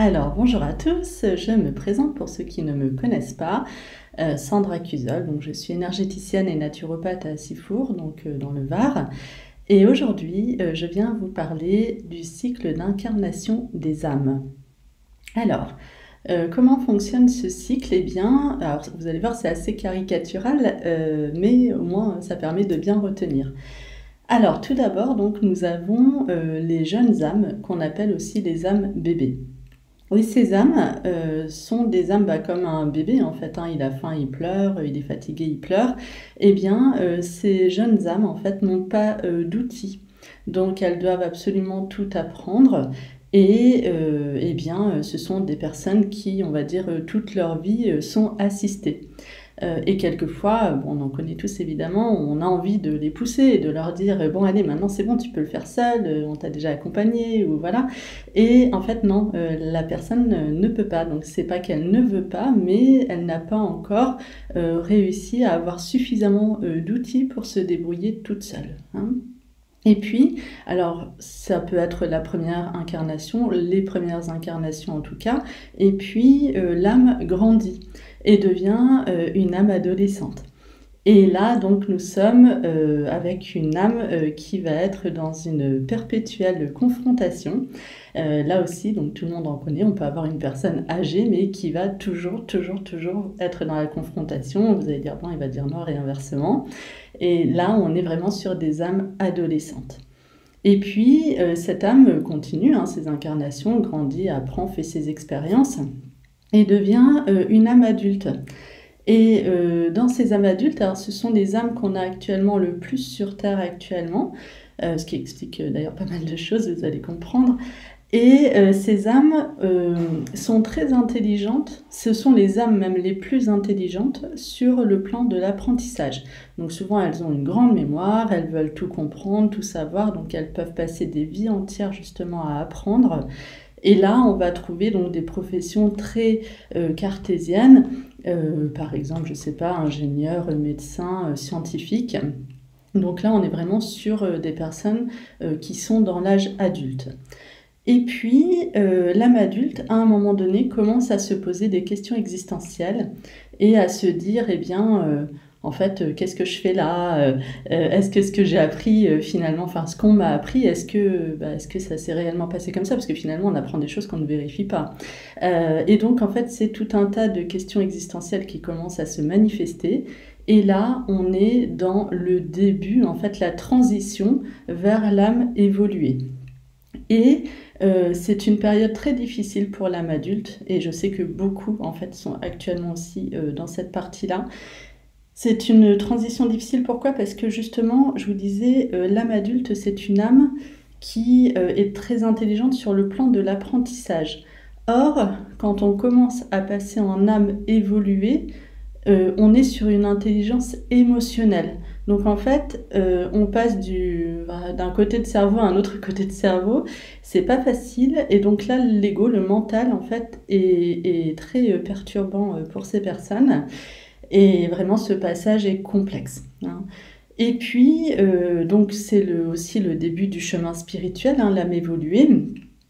Alors, bonjour à tous, je me présente pour ceux qui ne me connaissent pas, Sandra Cusol, donc je suis énergéticienne et naturopathe à Sifour, donc dans le Var. Et aujourd'hui, je viens vous parler du cycle d'incarnation des âmes. Alors, comment fonctionne ce cycle? Eh bien, alors, vous allez voir, c'est assez caricatural, mais au moins ça permet de bien retenir. Alors, tout d'abord, donc, nous avons les jeunes âmes, qu'on appelle aussi les âmes bébés. Oui, ces âmes sont des âmes comme un bébé en fait, hein, il a faim, il pleure, il est fatigué, il pleure. Eh bien, ces jeunes âmes en fait n'ont pas d'outils, donc elles doivent absolument tout apprendre. Et eh bien, ce sont des personnes qui, on va dire, toute leur vie sont assistées. Et quelquefois, bon, on en connaît tous évidemment, on a envie de les pousser et de leur dire bon allez maintenant c'est bon, tu peux le faire seul, on t'a déjà accompagné ou voilà. Et en fait non, la personne ne peut pas. Donc c'est pas qu'elle ne veut pas, mais elle n'a pas encore réussi à avoir suffisamment d'outils pour se débrouiller toute seule, hein. Et puis, alors ça peut être la première incarnation, les premières incarnations en tout cas, et puis l'âme grandit et devient une âme adolescente. Et là, donc, nous sommes avec une âme qui va être dans une perpétuelle confrontation. Là aussi, donc tout le monde en connaît, on peut avoir une personne âgée, mais qui va toujours être dans la confrontation. Vous allez dire blanc, il va dire noir et inversement. Et là, on est vraiment sur des âmes adolescentes. Et puis, cette âme continue, hein, ses incarnations, grandit, apprend, fait ses expériences et devient une âme adulte. Et dans ces âmes adultes, alors ce sont les âmes qu'on a actuellement le plus sur Terre actuellement, ce qui explique d'ailleurs pas mal de choses, vous allez comprendre. Et ces âmes sont très intelligentes, ce sont les âmes même les plus intelligentes sur le plan de l'apprentissage. Donc souvent elles ont une grande mémoire, elles veulent tout comprendre, tout savoir, donc elles peuvent passer des vies entières justement à apprendre. Et là, on va trouver donc des professions très cartésiennes, par exemple, je ne sais pas, ingénieur, médecin, scientifique. Donc là, on est vraiment sur des personnes qui sont dans l'âge adulte. Et puis, l'âme adulte, à un moment donné, commence à se poser des questions existentielles et à se dire, eh bien, en fait, qu'est-ce que je fais là? Est-ce que ce que j'ai appris finalement, enfin ce qu'on m'a appris, est-ce que ça s'est réellement passé comme ça? Parce que finalement, on apprend des choses qu'on ne vérifie pas. Et donc, en fait, c'est tout un tas de questions existentielles qui commencent à se manifester. Et là, on est dans le début, en fait, la transition vers l'âme évoluée. Et c'est une période très difficile pour l'âme adulte, et je sais que beaucoup, en fait, sont actuellement aussi dans cette partie-là. C'est une transition difficile, pourquoi? Parce que justement, je vous disais, l'âme adulte, c'est une âme qui est très intelligente sur le plan de l'apprentissage. Or, quand on commence à passer en âme évoluée, on est sur une intelligence émotionnelle. Donc en fait, on passe d'un côté de cerveau à un autre côté de cerveau. C'est pas facile. Et donc là, l'ego, le mental, en fait, est très perturbant pour ces personnes. Et vraiment, ce passage est complexe, hein. Et puis, donc c'est aussi le début du chemin spirituel, hein, l'âme évoluée.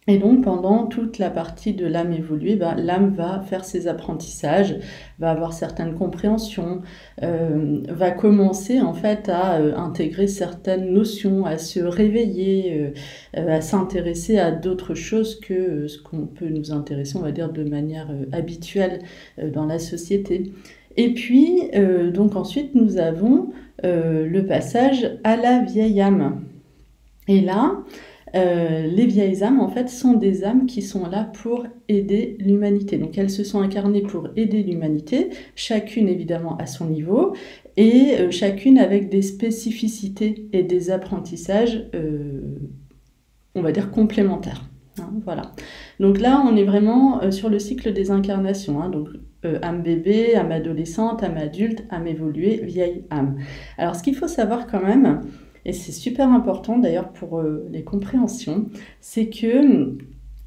Et donc, pendant toute la partie de l'âme évoluée, l'âme va faire ses apprentissages, va avoir certaines compréhensions, va commencer en fait à intégrer certaines notions, à se réveiller, à s'intéresser à d'autres choses que ce qu'on peut nous intéresser, on va dire, de manière habituelle dans la société. Et puis, donc ensuite, nous avons le passage à la vieille âme. Et là, les vieilles âmes, en fait, sont des âmes qui sont là pour aider l'humanité. Donc, elles se sont incarnées pour aider l'humanité, chacune évidemment à son niveau, et chacune avec des spécificités et des apprentissages, on va dire, complémentaires, hein, voilà. Donc là, on est vraiment sur le cycle des incarnations, hein, donc âme bébé, âme adolescente, âme adulte, âme évoluée, vieille âme. Alors, ce qu'il faut savoir quand même, et c'est super important d'ailleurs pour les compréhensions, c'est que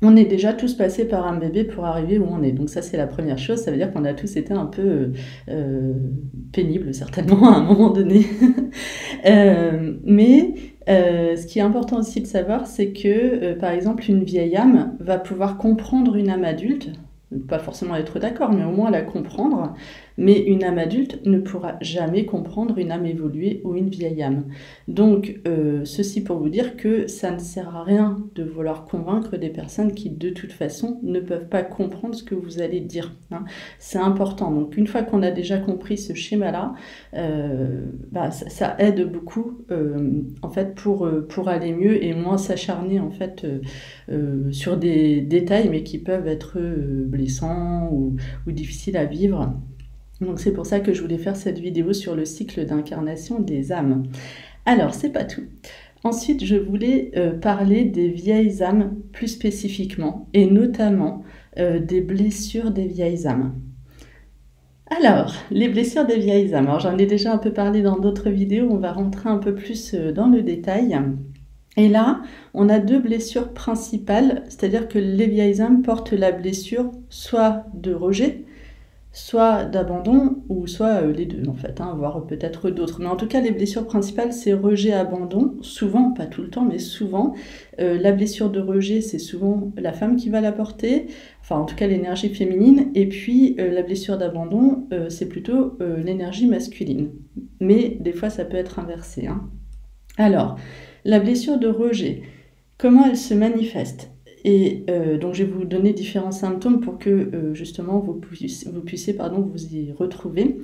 on est déjà tous passés par un bébé pour arriver où on est. Donc ça, c'est la première chose. Ça veut dire qu'on a tous été un peu pénibles, certainement, à un moment donné. Mais Ce qui est important aussi de savoir, c'est que, par exemple, une vieille âme va pouvoir comprendre une âme adulte, pas forcément être d'accord, mais au moins la comprendre. Mais une âme adulte ne pourra jamais comprendre une âme évoluée ou une vieille âme. Donc, ceci pour vous dire que ça ne sert à rien de vouloir convaincre des personnes qui, de toute façon, ne peuvent pas comprendre ce que vous allez dire, hein. C'est important. Donc, une fois qu'on a déjà compris ce schéma-là, ça aide beaucoup, en fait, pour aller mieux et moins s'acharner, en fait, sur des détails, mais qui peuvent être blessants ou difficiles à vivre. Donc c'est pour ça que je voulais faire cette vidéo sur le cycle d'incarnation des âmes. Alors, c'est pas tout. Ensuite, je voulais parler des vieilles âmes plus spécifiquement, et notamment des blessures des vieilles âmes. Alors, les blessures des vieilles âmes. Alors, j'en ai déjà un peu parlé dans d'autres vidéos, on va rentrer un peu plus dans le détail. Et là, on a deux blessures principales, c'est-à-dire que les vieilles âmes portent la blessure soit de rejet, soit d'abandon, ou soit les deux en fait, hein, voire peut-être d'autres. Mais en tout cas, les blessures principales, c'est rejet-abandon, souvent, pas tout le temps, mais souvent. La blessure de rejet, c'est souvent la femme qui va la porter, enfin en tout cas l'énergie féminine, et puis la blessure d'abandon, c'est plutôt l'énergie masculine. Mais des fois, ça peut être inversé, hein. Alors, la blessure de rejet, comment elle se manifeste ? Et donc je vais vous donner différents symptômes pour que justement vous puissiez vous y retrouver.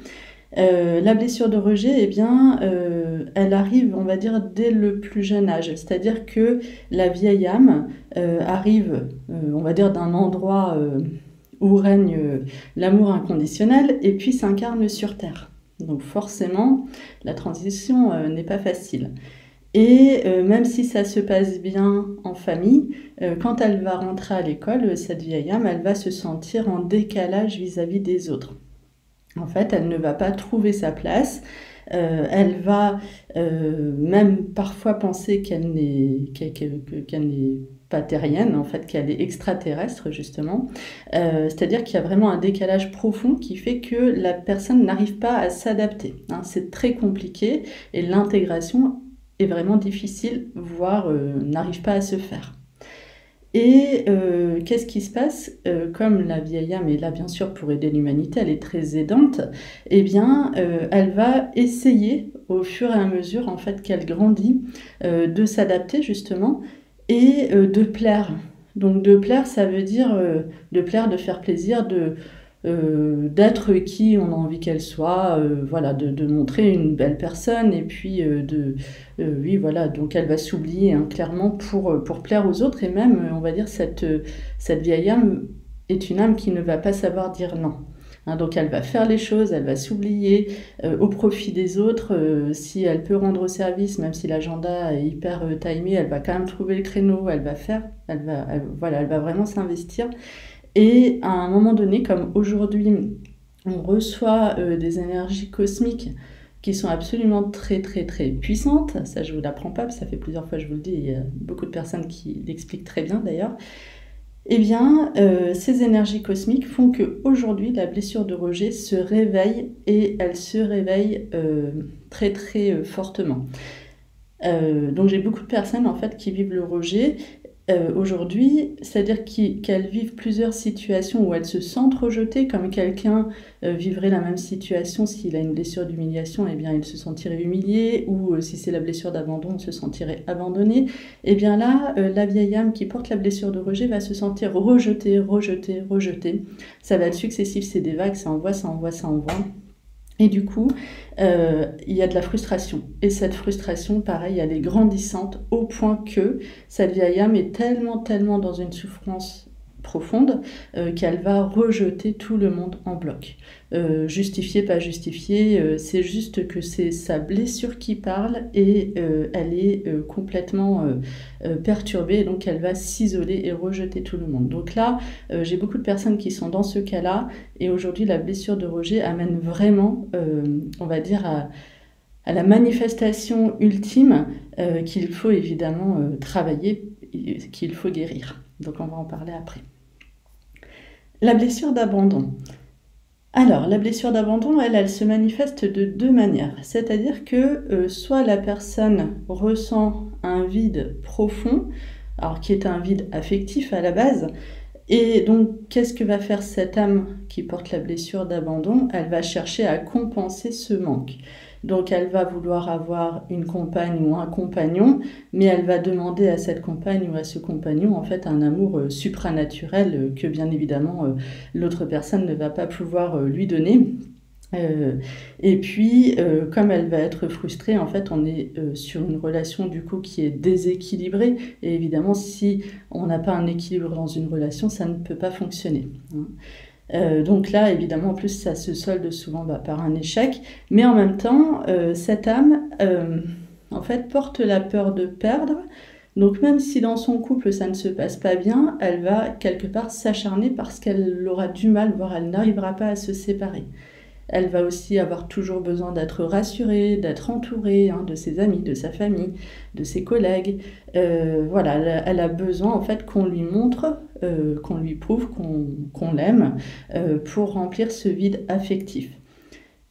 La blessure de rejet, eh bien, elle arrive, on va dire, dès le plus jeune âge. C'est-à-dire que la vieille âme arrive, on va dire, d'un endroit où règne l'amour inconditionnel et puis s'incarne sur Terre. Donc forcément, la transition n'est pas facile. Et même si ça se passe bien en famille, quand elle va rentrer à l'école, cette vieille âme, elle va se sentir en décalage vis-à-vis des autres. En fait, elle ne va pas trouver sa place. Elle va même parfois penser qu'elle n'est pas terrienne, en fait, qu'elle est extraterrestre, justement. C'est-à-dire qu'il y a vraiment un décalage profond qui fait que la personne n'arrive pas à s'adapter, hein. C'est très compliqué et l'intégration est vraiment difficile, voire n'arrive pas à se faire. Et qu'est-ce qui se passe comme la vieille âme est là, bien sûr, pour aider l'humanité, elle est très aidante, eh bien, elle va essayer, au fur et à mesure, en fait, qu'elle grandit, de s'adapter, justement, et de plaire. Donc, de plaire, ça veut dire de plaire, de faire plaisir, d'être qui on a envie qu'elle soit, voilà, de montrer une belle personne, et puis oui, voilà, donc elle va s'oublier, hein, clairement pour plaire aux autres, et même, on va dire, cette vieille âme est une âme qui ne va pas savoir dire non. Hein, donc elle va faire les choses, elle va s'oublier au profit des autres. Si elle peut rendre service, même si l'agenda est hyper timé, elle va quand même trouver le créneau, elle va vraiment s'investir. Et à un moment donné, comme aujourd'hui, on reçoit des énergies cosmiques qui sont absolument très très très puissantes, ça je ne vous l'apprends pas, parce que ça fait plusieurs fois que je vous le dis, et il y a beaucoup de personnes qui l'expliquent très bien d'ailleurs. Eh bien, ces énergies cosmiques font qu'aujourd'hui, la blessure de rejet se réveille, et elle se réveille très très fortement. Donc j'ai beaucoup de personnes en fait qui vivent le rejet aujourd'hui, c'est-à-dire qu'elles vivent plusieurs situations où elles se sentent rejetées, comme quelqu'un vivrait la même situation s'il a une blessure d'humiliation, eh bien il se sentirait humilié, ou si c'est la blessure d'abandon, il se sentirait abandonné. Et bien là, la vieille âme qui porte la blessure de rejet va se sentir rejetée, rejetée, rejetée. Ça va être successif, c'est des vagues, ça envoie, ça envoie, ça envoie. Et du coup, il y a de la frustration. Et cette frustration, pareil, elle est grandissante au point que cette vieille âme est tellement, tellement dans une souffrance profonde qu'elle va rejeter tout le monde en bloc. Justifié, pas justifié, c'est juste que c'est sa blessure qui parle, et elle est complètement perturbée, donc elle va s'isoler et rejeter tout le monde. Donc là, j'ai beaucoup de personnes qui sont dans ce cas-là, et aujourd'hui la blessure de rejet amène vraiment, on va dire, à la manifestation ultime qu'il faut évidemment travailler, qu'il faut guérir. Donc on va en parler après. La blessure d'abandon. Alors, la blessure d'abandon, elle se manifeste de deux manières. C'est-à-dire que soit la personne ressent un vide profond, alors qui est un vide affectif à la base, et donc qu'est-ce que va faire cette âme qui porte la blessure d'abandon? Elle va chercher à compenser ce manque. Donc elle va vouloir avoir une compagne ou un compagnon, mais elle va demander à cette compagne ou à ce compagnon en fait un amour supranaturel que bien évidemment l'autre personne ne va pas pouvoir lui donner. Et puis, comme elle va être frustrée, en fait, on est sur une relation du coup qui est déséquilibrée. Et évidemment, si on n'a pas un équilibre dans une relation, ça ne peut pas fonctionner, hein. Donc là, évidemment, en plus, ça se solde souvent par un échec. Mais en même temps, cette âme, en fait, porte la peur de perdre. Donc même si dans son couple ça ne se passe pas bien, elle va quelque part s'acharner parce qu'elle aura du mal, voire elle n'arrivera pas à se séparer. Elle va aussi avoir toujours besoin d'être rassurée, d'être entourée, hein, de ses amis, de sa famille, de ses collègues. Voilà, elle a besoin en fait qu'on lui montre, qu'on lui prouve qu'on l'aime pour remplir ce vide affectif.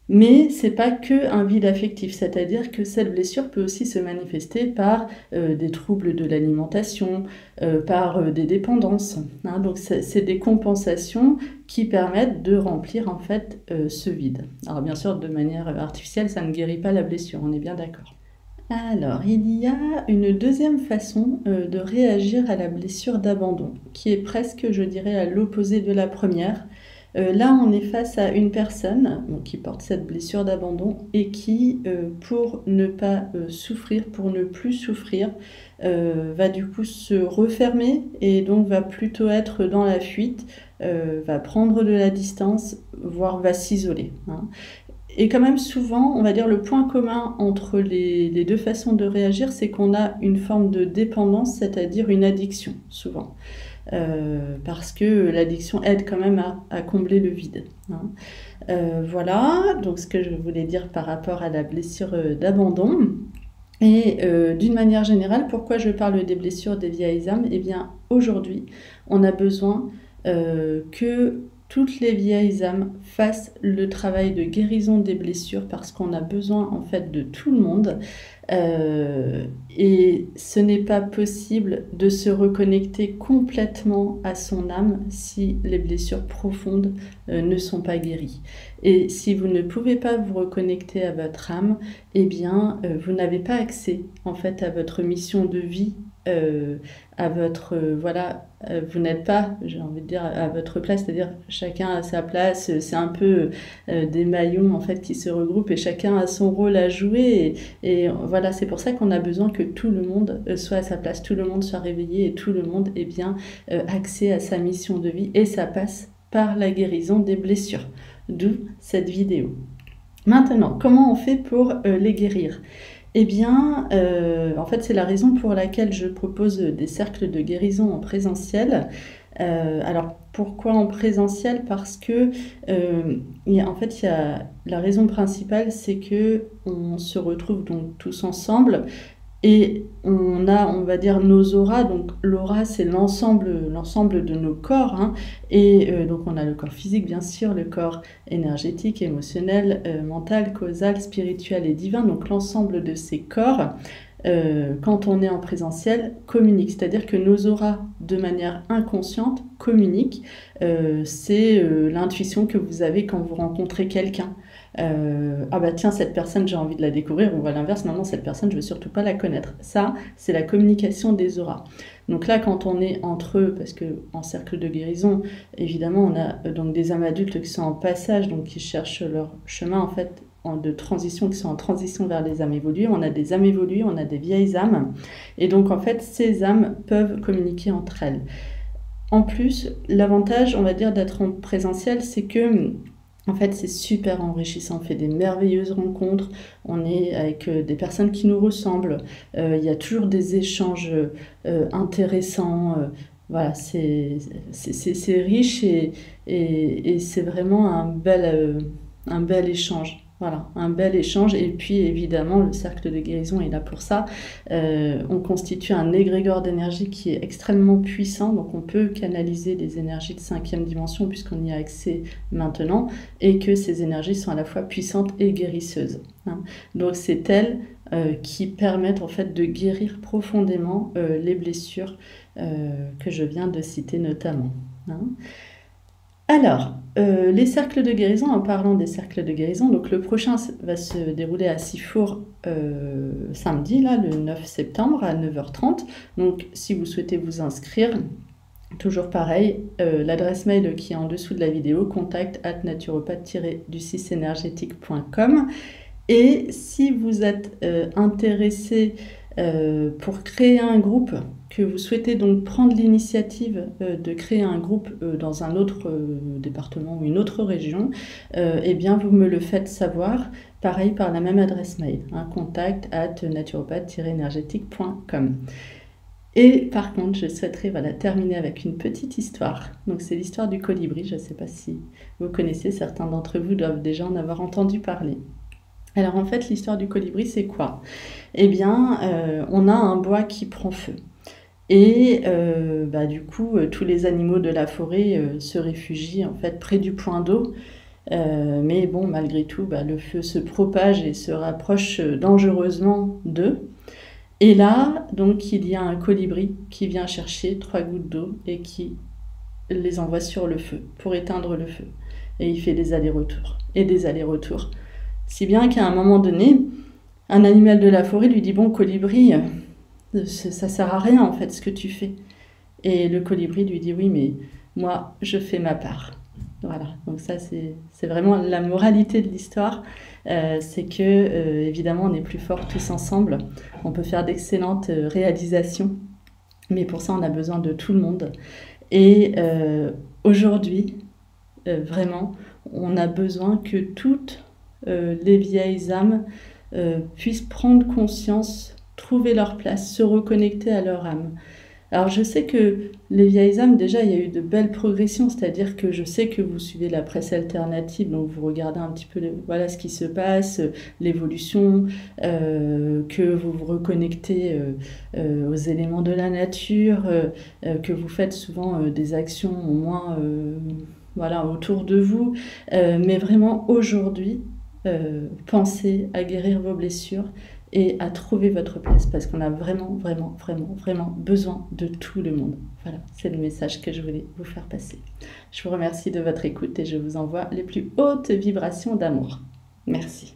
Mais c'est pas que un vide affectif, c'est-à-dire que cette blessure peut aussi se manifester par des troubles de l'alimentation, par des dépendances, hein. Donc c'est des compensations qui permettent de remplir en fait ce vide. Alors bien sûr, de manière artificielle, ça ne guérit pas la blessure, on est bien d'accord. Alors, il y a une deuxième façon de réagir à la blessure d'abandon, qui est presque, je dirais, à l'opposé de la première. Là, on est face à une personne donc, qui porte cette blessure d'abandon et qui, pour ne pas souffrir, pour ne plus souffrir, va du coup se refermer et donc va plutôt être dans la fuite, va prendre de la distance, voire va s'isoler, hein. Et quand même souvent, on va dire le point commun entre les deux façons de réagir, c'est qu'on a une forme de dépendance, c'est-à-dire une addiction, souvent. Parce que l'addiction aide quand même à combler le vide, hein. Voilà, donc ce que je voulais dire par rapport à la blessure d'abandon. Et d'une manière générale, pourquoi je parle des blessures des vieilles âmes? Eh bien, aujourd'hui, on a besoin que toutes les vieilles âmes fassent le travail de guérison des blessures parce qu'on a besoin en fait de tout le monde. Et ce n'est pas possible de se reconnecter complètement à son âme si les blessures profondes ne sont pas guéries. Et si vous ne pouvez pas vous reconnecter à votre âme, eh bien, vous n'avez pas accès en fait à votre mission de vie, à votre voilà, vous n'êtes pas, j'ai envie de dire, à votre place, c'est-à-dire chacun a sa place. C'est un peu des maillons en fait qui se regroupent et chacun a son rôle à jouer. Et voilà, c'est pour ça qu'on a besoin que tout le monde soit à sa place, tout le monde soit réveillé et tout le monde ait bien accès à sa mission de vie. Et ça passe par la guérison des blessures. D'où cette vidéo. Maintenant, comment on fait pour les guérir? Eh bien, en fait, c'est la raison pour laquelle je propose des cercles de guérison en présentiel. Alors, pourquoi en présentiel? Parce que, en fait, la raison principale, c'est que on se retrouve donc tous ensemble et on va dire, nos auras. Donc l'aura, c'est l'ensemble de nos corps, hein. Et donc on a le corps physique, bien sûr, le corps énergétique, émotionnel, mental, causal, spirituel et divin. Donc l'ensemble de ces corps, quand on est en présentiel, communiquent. C'est-à-dire que nos auras, de manière inconsciente, communiquent. C'est l'intuition que vous avez quand vous rencontrez quelqu'un. Ah bah tiens, cette personne, j'ai envie de la découvrir, ou à l'inverse, non, cette personne, je veux surtout pas la connaître. Ça, c'est la communication des auras. Donc là, quand on est entre eux, parce que en cercle de guérison, évidemment, on a donc des âmes adultes qui sont en passage, donc qui cherchent leur chemin en fait de transition, qui sont en transition vers les âmes évoluées. On a des âmes évoluées, on a des vieilles âmes, et donc en fait, ces âmes peuvent communiquer entre elles. En plus, l'avantage, on va dire, d'être en présentiel, c'est que en fait, c'est super enrichissant. On fait des merveilleuses rencontres. On est avec des personnes qui nous ressemblent. Il y a toujours des échanges intéressants. Voilà, c'est riche et c'est vraiment un bel échange. Voilà, un bel échange. Et puis évidemment, le cercle de guérison est là pour ça. On constitue un égrégore d'énergie qui est extrêmement puissant, donc on peut canaliser des énergies de 5e dimension puisqu'on y a accès maintenant, et que ces énergies sont à la fois puissantes et guérisseuses, hein. Donc c'est elles qui permettent en fait de guérir profondément les blessures que je viens de citer notamment, hein. Alors, les cercles de guérison, en parlant des cercles de guérison, donc le prochain va se dérouler à Sifour samedi, là, le 9 septembre à 9h30. Donc, si vous souhaitez vous inscrire, toujours pareil, l'adresse mail qui est en dessous de la vidéo, contact@naturopathe-du6énergétique.com. Et si vous êtes intéressé pour créer un groupe, que vous souhaitez donc prendre l'initiative de créer un groupe dans un autre département ou une autre région, eh bien vous me le faites savoir, pareil par la même adresse mail, hein, contact@naturopathe-énergétique.com. Et par contre, je souhaiterais terminer avec une petite histoire. Donc c'est l'histoire du colibri, je ne sais pas si vous connaissez, certains d'entre vous doivent déjà en avoir entendu parler. Alors en fait, l'histoire du colibri, c'est quoi? Eh bien, on a un bois qui prend feu. Et du coup, tous les animaux de la forêt se réfugient en fait près du point d'eau. Mais bon, malgré tout, le feu se propage et se rapproche dangereusement d'eux. Et là, donc, il y a un colibri qui vient chercher 3 gouttes d'eau et qui les envoie sur le feu pour éteindre le feu. Et il fait des allers-retours et des allers-retours. Si bien qu'à un moment donné, un animal de la forêt lui dit « Bon, colibri, ça sert à rien en fait ce que tu fais. » Et le colibri lui dit « Oui, mais moi, je fais ma part. » Voilà, donc ça c'est vraiment la moralité de l'histoire. C'est que, évidemment, on est plus forts tous ensemble. On peut faire d'excellentes réalisations, mais pour ça, on a besoin de tout le monde. Et aujourd'hui, vraiment, on a besoin que toutes les vieilles âmes puissent prendre conscience, trouver leur place, se reconnecter à leur âme. Alors je sais que les vieilles âmes, déjà il y a eu de belles progressions, c'est-à-dire que je sais que vous suivez la presse alternative, donc vous regardez un petit peu voilà, ce qui se passe, l'évolution, que vous vous reconnectez aux éléments de la nature, que vous faites souvent des actions au moins voilà, autour de vous, mais vraiment aujourd'hui, pensez à guérir vos blessures et à trouver votre place parce qu'on a vraiment besoin de tout le monde. Voilà, c'est le message que je voulais vous faire passer. Je vous remercie de votre écoute et je vous envoie les plus hautes vibrations d'amour. Merci.